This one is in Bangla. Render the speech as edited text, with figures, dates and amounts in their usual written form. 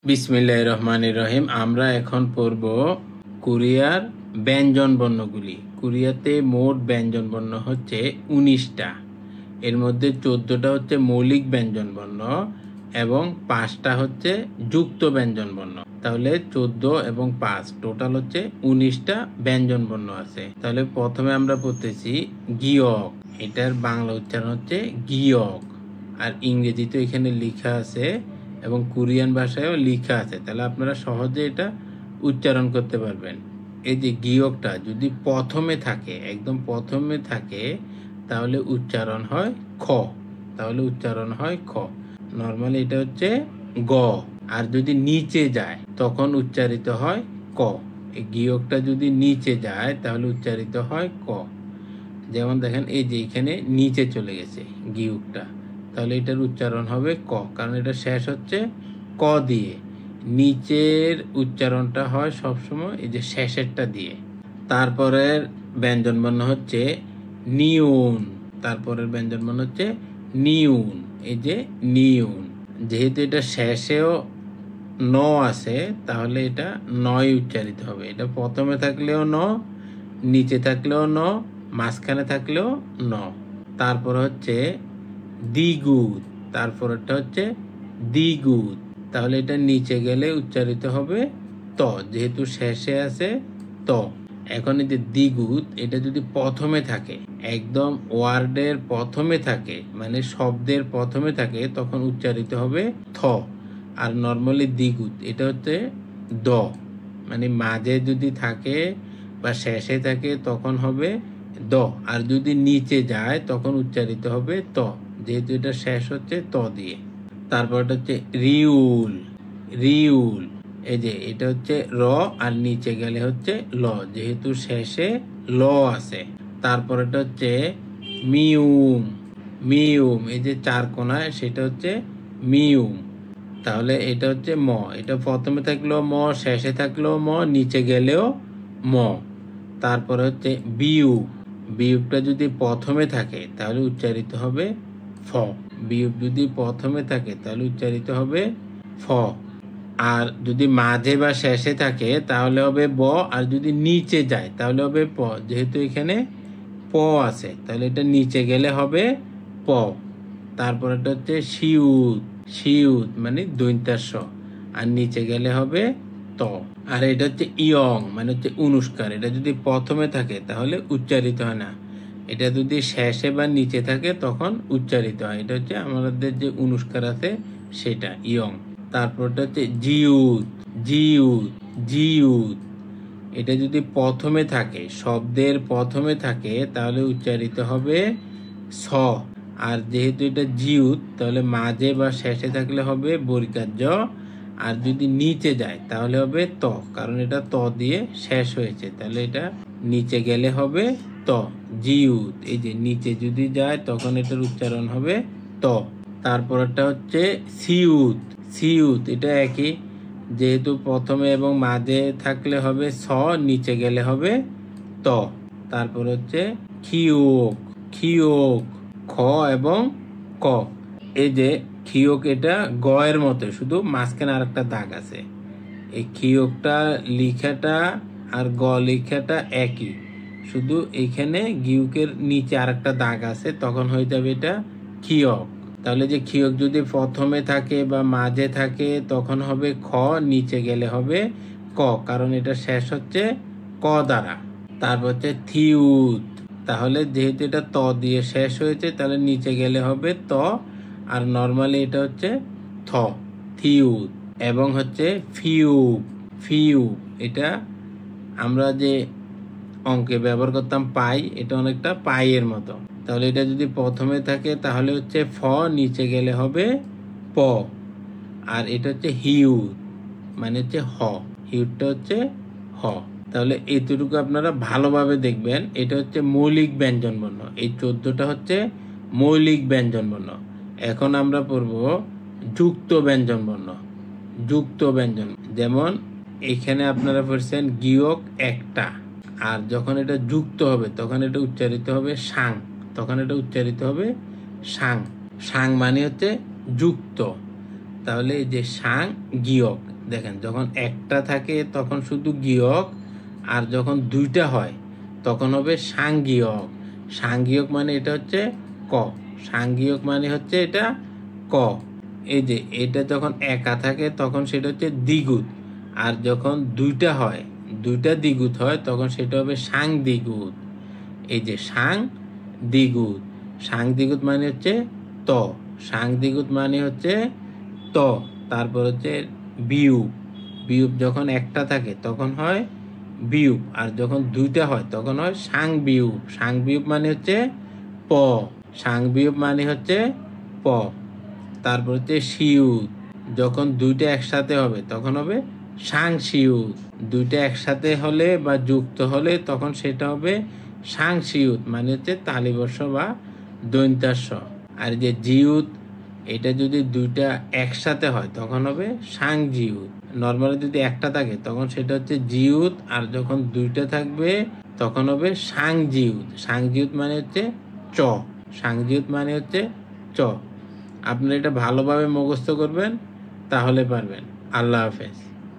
বিসমিল্লাহির রহমানির রহিম। আমরা এখন পড়ব কোরিয়ার ব্যঞ্জন বর্ণগুলি। কোরিয়াতে মোট ব্যঞ্জন বর্ণ হচ্ছে 19টা। এর মধ্যে 14টা হচ্ছে মৌলিক ব্যঞ্জন বর্ণ এবং 5টা হচ্ছে যুক্ত ব্যঞ্জন বর্ণ। তাহলে 14 এবং 5 টোটাল হচ্ছে 19টা ব্যঞ্জন বর্ণ আছে। তাহলে প্রথমে আমরা পড়তেছি গিয়ক। এটার বাংলা উচ্চারণ হচ্ছে গিয়ক, আর ইংরেজিতে এখানে লেখা আছে এবং কোরিয়ান ভাষায়ও লেখা আছে। তাহলে আপনারা সহজে এটা উচ্চারণ করতে পারবেন। এই যে গিয়কটা যদি প্রথমে থাকে, একদম প্রথমে থাকে, তাহলে উচ্চারণ হয় খ। তাহলে উচ্চারণ হয় খ। নর্মালি এটা হচ্ছে গ। আর যদি নিচে যায় তখন উচ্চারিত হয় ক। এই গিয়কটা যদি নিচে যায় তাহলে উচ্চারিত হয় ক। যেমন দেখেন, এই যে এখানে নিচে চলে গেছে গিয়কটা, তাহলে এটার উচ্চারণ হবে ক, কারণ এটা শেষ হচ্ছে ক দিয়ে। নিচের উচ্চারণটা হয় সবসময় এই যে শেষেরটা দিয়ে। তারপরের ব্যঞ্জন বর্ণ হচ্ছে নিউন। তারপরের ব্যঞ্জন বর্ণ হচ্ছে নিউন। এই যে নিউন, যেহেতু এটা শেষেও ন আছে তাহলে এটা নয় উচ্চারিত হবে। এটা প্রথমে থাকলেও ন, নিচে থাকলেও ন, মাঝখানে থাকলেও ন। তারপর হচ্ছে দ্বিগুদ। তারপরটা হচ্ছে দ্বিগুদ, তাহলে এটা নিচে গেলে উচ্চারিত হবে ত, যেহেতু শেষে আছে ত। এখন এই যে দ্বিগুদ, এটা যদি প্রথমে থাকে, একদম ওয়ার্ডের প্রথমে থাকে, মানে শব্দের প্রথমে থাকে, তখন উচ্চারিত হবে থ। আর নর্মালি দ্বিগুদ এটা হচ্ছে দ, মানে মাঝে যদি থাকে বা শেষে থাকে তখন হবে দ, আর যদি নিচে যায় তখন উচ্চারিত হবে ত, যেহেতু এটা শেষ হচ্ছে ত দিয়ে। তারপরটা হচ্ছে রিউল। রিউল, এই যে এটা হচ্ছে র, আর নিচে গেলে হচ্ছে ল, যেহেতু শেষে ল আছে। তারপরটা হচ্ছে মিউম। মিউম, এই যে চার কোনায়, সেটা হচ্ছে মিউম। তাহলে এটা হচ্ছে ম। এটা প্রথমে থাকলেও ম, শেষে থাকলেও ম, নিচে গেলেও ম। তারপরে হচ্ছে বিউব। বিউবটা যদি প্রথমে থাকে তাহলে উচ্চারিত হবে ফ। বিউব যদি প্রথমে থাকে তাহলে উচ্চারিত হবে ফ। আর যদি মাঝে বা শেষে থাকে তাহলে হবে ব, আর যদি নিচে যায় তাহলে হবে প। যেহেতু এখানে প আছে তাহলে এটা নিচে গেলে হবে প। তারপর এটা হচ্ছে শিউত। শিউত মানে দৈন্তাস্য, আর নিচে গেলে হবে ত। আর এটা হচ্ছে ইয়ং, মানে হচ্ছে অনুষ্কার। এটা যদি প্রথমে থাকে তাহলে উচ্চারিত হয় না, এটা যদি শেষে বা নিচে থাকে তখন উচ্চারিত হয়। এটা হচ্ছে আমাদের যে অনুষ্কার আছে সেটা, ইয়ং। তারপরটা হচ্ছে জিউত। জিউত, জিউত, এটা যদি প্রথমে থাকে, শব্দের প্রথমে থাকে, তাহলে উচ্চারিত হবে স। আর যেহেতু এটা জিউত, তাহলে মাঝে বা শেষে থাকলে হবে বর্গীকার জ, আর যদি নিচে যায় তাহলে হবে ত, কারণ এটা ত দিয়ে শেষ হয়েছে, তাহলে এটা নিচে গেলে হবে ত। জিউত, এই যে নিচে যদি যায় তখন এটার উচ্চারণ হবে ত। তারপরটা হচ্ছে সিউত। সিউত, এটা একই, যেহেতু প্রথমে এবং মাঝে থাকলে হবে স, নিচে গেলে হবে ত। তারপর হচ্ছে খিওক। খিওক, খ এবং ক। এই যে খিওক, এটা গ এর মতো, শুধু মাঝখানে আর একটা দাগ আছে। এই খিওকটা লিখাটা আর গ লিখাটা একই, শুধু এইখানে গিউকের নিচে আর একটা দাগ আছে, তখন হয়ে যাবে এটা খিয়ক। তাহলে যে খিয়ক যদি প্রথমে থাকে বা মাঝে থাকে তখন হবে খ, নিচে গেলে হবে ক, কারণ এটা শেষ হচ্ছে ক দ্বারা। তারপর হচ্ছে থিউত। তাহলে যেহেতু এটা ত দিয়ে শেষ হয়েছে তাহলে নিচে গেলে হবে ত, আর নর্মালি এটা হচ্ছে থ, থিউত। এবং হচ্ছে ফিউব। ফিউব, এটা আমরা যে অঙ্কে ব্যবহার করতাম পাই, এটা অনেকটা পাইয়ের মতো। তাহলে এটা যদি প্রথমে থাকে তাহলে হচ্ছে ফ, নিচে গেলে হবে প। আর এটা হচ্ছে হিউত, মানে হচ্ছে হ। হিউটটা হচ্ছে হ। তাহলে এইটুকু আপনারা ভালোভাবে দেখবেন। এটা হচ্ছে মৌলিক ব্যঞ্জন বর্ণ। এই 14টা হচ্ছে মৌলিক ব্যঞ্জন বর্ণ। এখন আমরা পড়ব যুক্ত ব্যঞ্জন বর্ণ। যুক্ত ব্যঞ্জন, যেমন এখানে আপনারা পড়ছেন গিয়ক একটা, আর যখন এটা যুক্ত হবে তখন এটা উচ্চারিত হবে সাং। তখন এটা উচ্চারিত হবে সাং। সাং মানে হচ্ছে যুক্ত। তাহলে এই যে সাং গিয়ক, দেখেন যখন একটা থাকে তখন শুধু গিয়ক, আর যখন দুইটা হয় তখন হবে সাংগিয়ক। সাংগিয়ক মানে এটা হচ্ছে ক, সাংগিয়ক মানে হচ্ছে এটা ক। এই যে এটা যখন একা থাকে তখন সেটা হচ্ছে দ্বিগুত, আর যখন দুইটা হয়, দুইটা দ্বিগুত হয় তখন সেটা হবে সাং দ্বিগুত। এই যে সাং দ্বিগুত, সাং দ্বিগুত মানে হচ্ছে ত, সাং দ্বিগুত মানে হচ্ছে ত। তারপর হচ্ছে বিয়োগ, বিয়োগ যখন একটা থাকে তখন হয় বিয়োগ, আর যখন দুইটা হয় তখন হয় সাং বিয়োগ। সাং বিয়োগ মানে হচ্ছে প, সাং বিয়োগ মানে হচ্ছে প। তারপর হচ্ছে সিউত, যখন দুইটা একসাথে হবে তখন হবে সাং সিউত। দুইটা একসাথে হলে বা যুক্ত হলে তখন সেটা হবে সাং সিউত, মানে হচ্ছে তালিবর্ষ বা দন্তাস্য। আর যে জিউত, এটা যদি দুইটা একসাথে হয় তখন হবে সাং জিউত। নর্মালি যদি একটা থাকে তখন সেটা হচ্ছে জিউত, আর যখন দুইটা থাকবে তখন হবে সাং জিউত। সাং জিউত মানে হচ্ছে চ, সাং জিউত মানে হচ্ছে চ। আপনারা এটা ভালোভাবে মুখস্থ করবেন, তাহলে পারবেন। আল্লাহ হাফেজ।